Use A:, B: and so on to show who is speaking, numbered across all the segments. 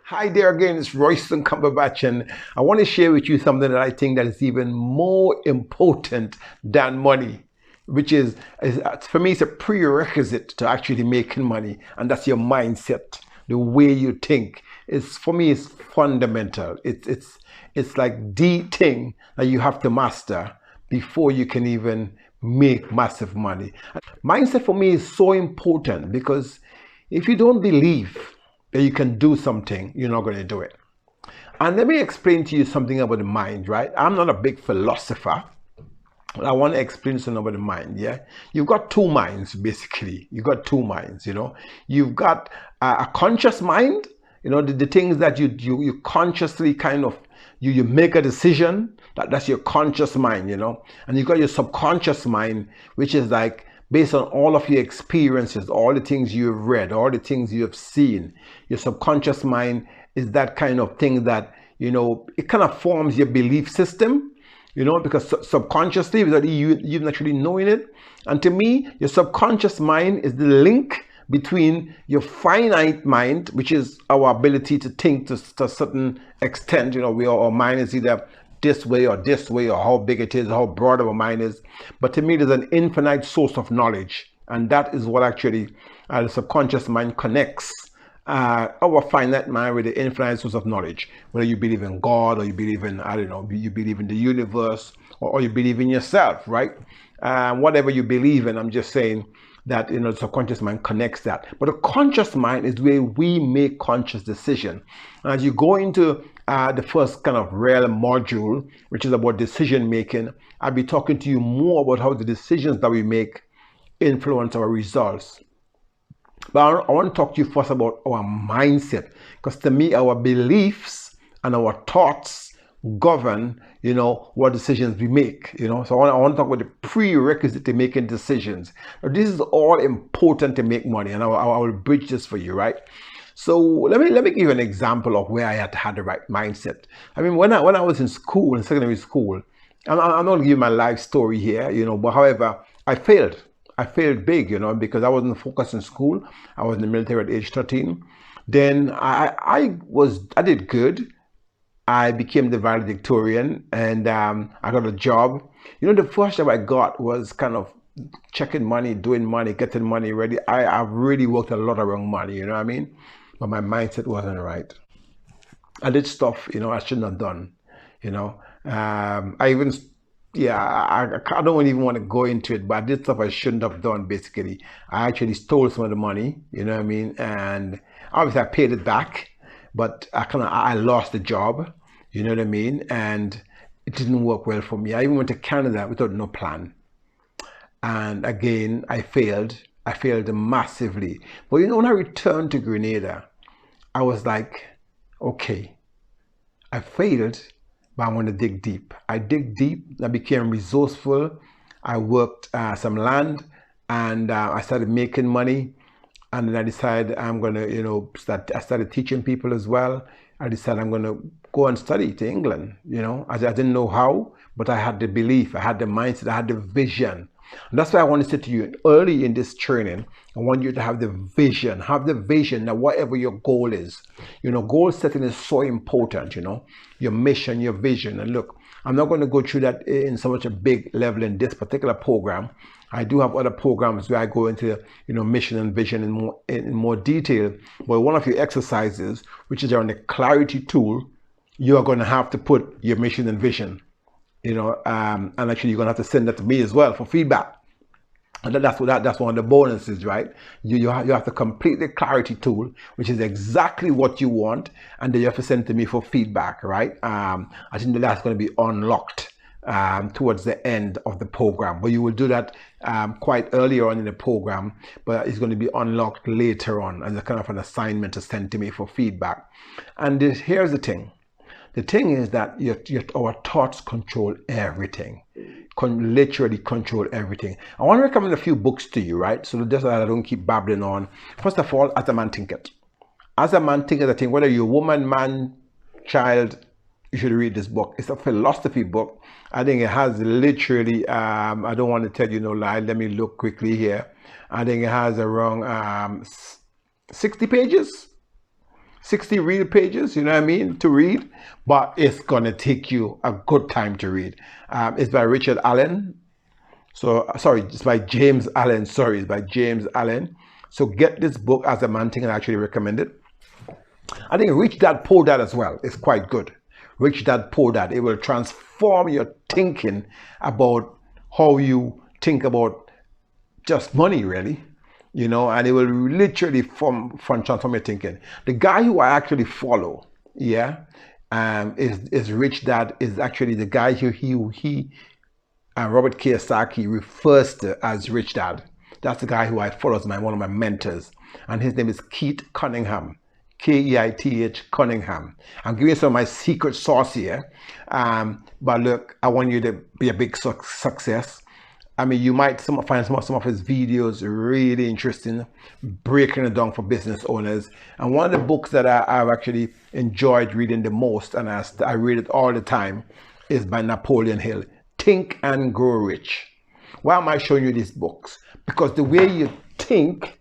A: Hi there again, it's Royston Cumberbatch, and I want to share with you something that I think that is even more important than money, which is for me, it's a prerequisite to actually making money, and that's your mindset, the way you think. It's for me, it's fundamental. It's like the thing that you have to master before you can even make massive money. Mindset for me is so important because if you don't believe that you can do something, you're not going to do it. And let me explain to you something about the mind, right? I'm not a big philosopher. I want to explain something about the mind. Yeah, you've got two minds basically. You've got two minds. You've got a conscious mind. The things that you consciously kind of you make a decision. That's your conscious mind. And you've got your subconscious mind, which is like based on all of your experiences, all the things you've read, all the things you have seen. Your subconscious mind is that kind of thing that it kind of forms your belief system. Because subconsciously, without you even actually knowing it. And to me, your subconscious mind is the link between your finite mind, which is our ability to think to a certain extent. Our mind is either this way, or how big it is, how broad our mind is. But to me, there's an infinite source of knowledge. And that is what actually the subconscious mind connects our finite mind with the infinite source of knowledge. Whether you believe in God, or you believe in, I don't know, you believe in the universe, or you believe in yourself, right? Whatever you believe in, I'm just saying that the subconscious mind connects that. But the conscious mind is where we make conscious decision. And as you go into the first kind of real module, which is about decision making, I'll be talking to you more about how the decisions that we make influence our results. But I want to talk to you first about our mindset, because to me, our beliefs and our thoughts govern, what decisions we make. So I want to talk about the prerequisite to making decisions. Now, this is all important to make money, and I will bridge this for you, right? So let me give you an example of where I had the right mindset. I mean, when I was in school, in secondary school, I'm not going to give you my life story here, but however, I failed. I failed big, because I wasn't focused in school. I was in the military at age 13. Then I did good. I became the valedictorian, and I got a job. The first job I got was kind of checking money, doing money, getting money ready. I've really worked a lot around money, you know what I mean? But my mindset wasn't right. I did stuff, I shouldn't have done, I even, I don't even want to go into it, but I did stuff I shouldn't have done, basically. I actually stole some of the money, you know what I mean? And obviously I paid it back, but I lost the job, you know what I mean? And it didn't work well for me. I even went to Canada without no plan. And again, I failed massively. But when I returned to Grenada, I was like, okay, I failed, but I want to dig deep. I dig deep. I became resourceful. I worked some land, and I started making money. And then I decided I'm going to, I started teaching people as well. I decided I'm going to go and study to England. I didn't know how, but I had the belief, I had the mindset, I had the vision. And that's why I want to say to you early in this training, I want you to have the vision. Have the vision that whatever your goal is, goal setting is so important, your mission, your vision. And look, I'm not going to go through that in so much a big level in this particular program. I do have other programs where I go into, mission and vision in more detail. But one of your exercises, which is around the clarity tool, you are going to have to put your mission and vision. And actually you're gonna have to send that to me as well for feedback. And that's one of the bonuses, right? You have to complete the clarity tool, which is exactly what you want, and then you have to send it to me for feedback, right? I think that's going to be unlocked towards the end of the program, but you will do that quite early on in the program, but it's going to be unlocked later on as a kind of an assignment to send to me for feedback. And here's the thing. The thing is that our thoughts control everything, literally control everything. I want to recommend a few books to you, right? So just that I don't keep babbling on. First of all, As a Man Thinketh. As a Man Thinketh, I think whether you're a woman, man, child, you should read this book. It's a philosophy book. I think it has literally, I don't want to tell you no lie. Let me look quickly here. I think it has around 60 pages. 60 real pages, you know what I mean, to read, but it's gonna take you a good time to read. It's by Richard Allen. So sorry, it's by James Allen. Sorry, it's by James Allen. So get this book as a man thing, and actually recommend it. I think Rich Dad Poor Dad as well is quite good. Rich Dad Poor Dad. It will transform your thinking about how you think about just money, really. You know, and it will literally transform your thinking. The guy who I actually follow, yeah, is Rich Dad, is actually the guy who he Robert Kiyosaki refers to as Rich Dad. That's the guy who I follow as one of my mentors, and his name is Keith Cunningham. Keith Cunningham. I'm giving you some of my secret sauce here, but look, I want you to be a big success. I mean, you might find some of his videos really interesting, breaking it down for business owners. And one of the books that I've actually enjoyed reading the most, and I read it all the time, is by Napoleon Hill, Think and Grow Rich. Why am I showing you these books? Because the way you think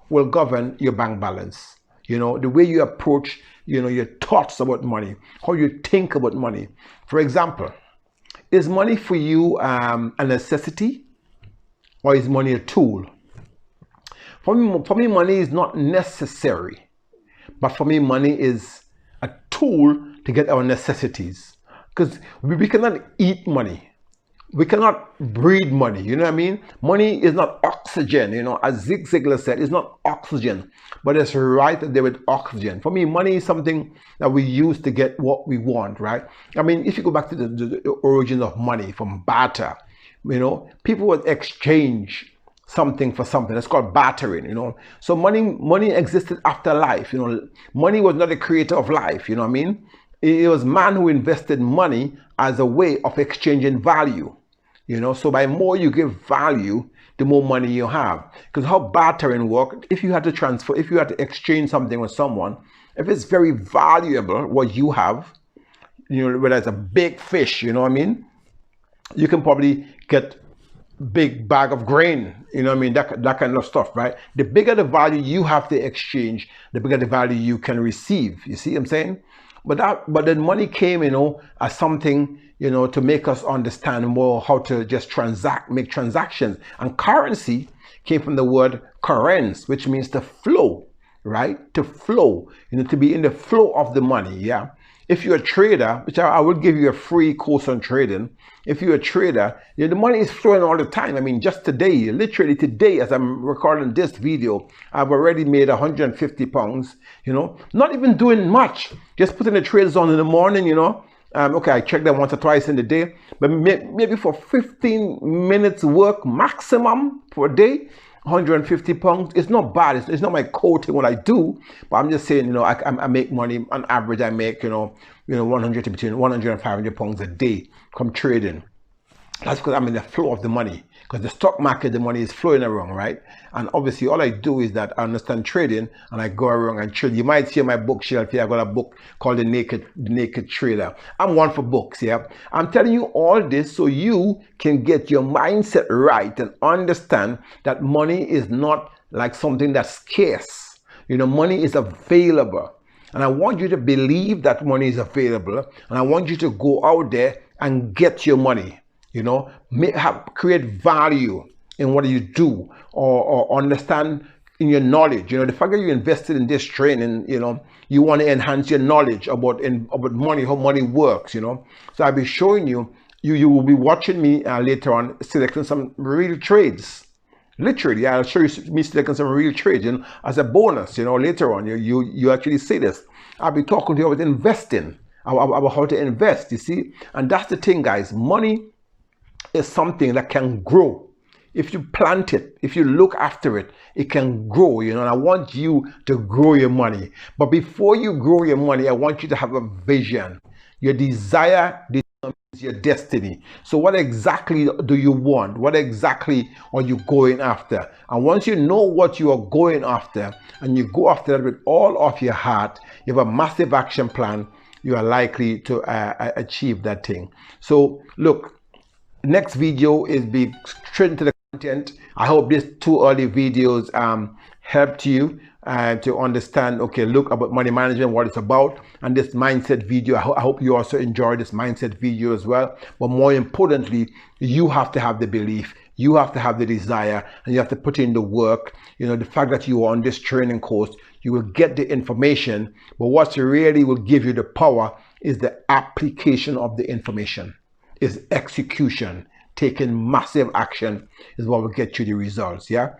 A: will govern your bank balance. You know, the way you approach, you know, your thoughts about money, how you think about money. For example, is money for you a necessity, or is money a tool? For me, money is not necessary, but for me, money is a tool to get our necessities. Because we cannot eat money. We cannot breathe money, you know what I mean? Money is not oxygen, you know, as Zig Ziglar said, it's not oxygen, but it's right there with oxygen. For me, money is something that we use to get what we want, right? I mean, if you go back to the origin of money from barter, you know, people would exchange something for something. It's called bartering, you know. So money existed after life, you know. Money was not the creator of life, you know what I mean? It was man who invested money as a way of exchanging value. You know, so by more you give value, the more money you have. Because how bartering works, if you had to exchange something with someone, if it's very valuable what you have, you know, whether it's a big fish, you know what I mean, you can probably get big bag of grain, you know what I mean, that kind of stuff, right? The bigger the value you have to exchange, the bigger the value you can receive. You see what I'm saying? But then money came, you know, as something, you know, to make us understand more how to just make transactions. And currency came from the word currens, which means to flow, right? To flow, you know, to be in the flow of the money, yeah? If you're a trader, which I will give you a free course on trading. If you're a trader, you know, the money is flowing all the time. I mean, just today, literally today, as I'm recording this video, I've already made 150 pounds, you know, not even doing much, just putting the trades on in the morning, you know. Okay, I check them once or twice in the day, but maybe for 15 minutes work maximum per day, 150 pounds. It's not bad. It's not my quoting what I do, but I'm just saying, you know, I make money on average. I make, you know, 100 to between 100 and 500 pounds a day from trading. That's because I'm in the flow of the money. Because the stock market, the money is flowing around, right? And obviously, all I do is that I understand trading, and I go around and trade. You might see on my bookshelf here, I got a book called The Naked Trader. I'm one for books, yeah? I'm telling you all this so you can get your mindset right and understand that money is not like something that's scarce. You know, money is available. And I want you to believe that money is available, and I want you to go out there and get your money. You know, create value in what you do, or understand in your knowledge. You know, the fact that you invested in this training, you know, you want to enhance your knowledge about money, how money works, you know. So I'll be showing you, you will be watching me later on selecting some real trades. Literally, I'll show you me selecting some real trades, you know, as a bonus, you know, later on. You actually see this. I'll be talking to you about investing, about how to invest, you see. And that's the thing, guys. Money is something that can grow. If you plant it, if you look after it, it can grow, you know, and I want you to grow your money. But before you grow your money, I want you to have a vision. Your desire determines your destiny. So what exactly do you want? What exactly are you going after? And once you know what you are going after, and you go after it with all of your heart, you have a massive action plan, you are likely to achieve that thing. So look, next video is be straight into the content. I hope these two early videos helped you to understand, okay, look about money management, what it's about, and this mindset video. I hope you also enjoy this mindset video as well. But more importantly, you have to have the belief, you have to have the desire, and you have to put in the work. You know, the fact that you are on this training course, you will get the information, but what really will give you the power is the application of the information, is execution. Taking massive action is what will get you the results. Yeah.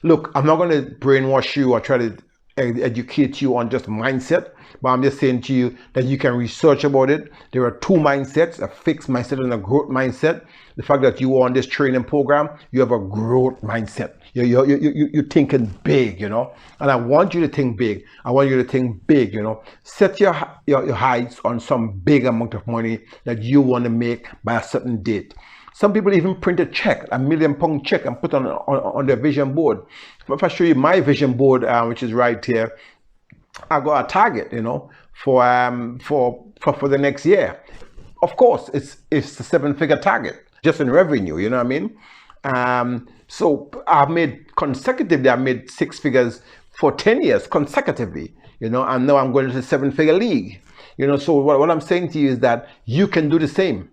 A: Look, I'm not going to brainwash you or try to educate you on just mindset, but I'm just saying to you that you can research about it. There are two mindsets, a fixed mindset and a growth mindset. The fact that you are on this training program, you have a growth mindset. You're thinking big, you know, and I want you to think big. I want you to think big, you know. Set your heights on some big amount of money that you want to make by a certain date. Some people even print a check, £1 million check, and put on their vision board. But if I show you my vision board, which is right here, I got a target, you know, for the next year. Of course, it's a 7-figure target just in revenue. You know what I mean? So I've made consecutively. I've made 6 figures for 10 years consecutively. You know, and now I'm going to the 7-figure league. You know, so what I'm saying to you is that you can do the same.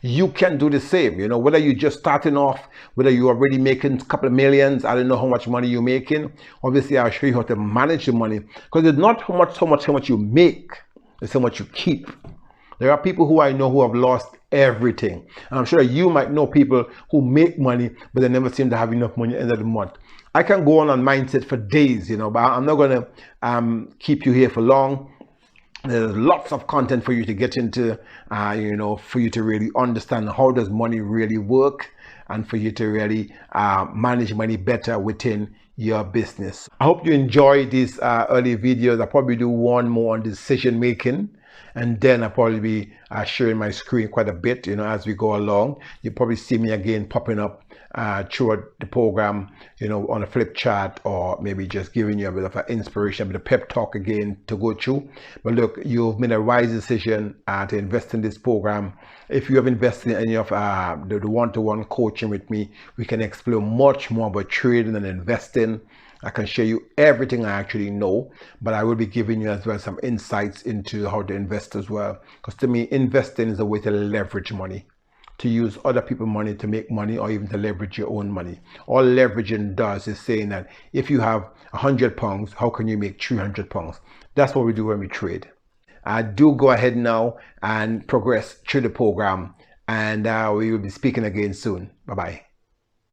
A: You can do the same, you know, whether you're just starting off, whether you're already making a couple of millions. I don't know how much money you're making. Obviously, I'll show you how to manage the money, because it's not how much you make, it's how much you keep. There are people who I know who have lost everything. And I'm sure you might know people who make money, but they never seem to have enough money at the end of the month. I can go on mindset for days, you know, but I'm not going to keep you here for long. There's lots of content for you to get into, you know, for you to really understand how does money really work, and for you to really manage money better within your business. I hope you enjoy these early videos. I'll probably do one more on decision making, and then I'll probably be sharing my screen quite a bit, you know, as we go along. You'll probably see me again popping up throughout the program, you know, on a flip chart, or maybe just giving you a bit of an inspiration, a bit of pep talk again to go through. But look, you've made a wise decision to invest in this program. If you have invested in any of the one-to-one coaching with me, we can explore much more about trading and investing. I can show you everything I actually know, but I will be giving you as well some insights into how to invest as well. Because to me, investing is a way to leverage money, to use other people's money to make money, or even to leverage your own money. All leveraging does is saying that if you have £100, how can you make £300? That's what we do when we trade. Do go ahead now and progress through the program, and we will be speaking again soon. Bye-bye.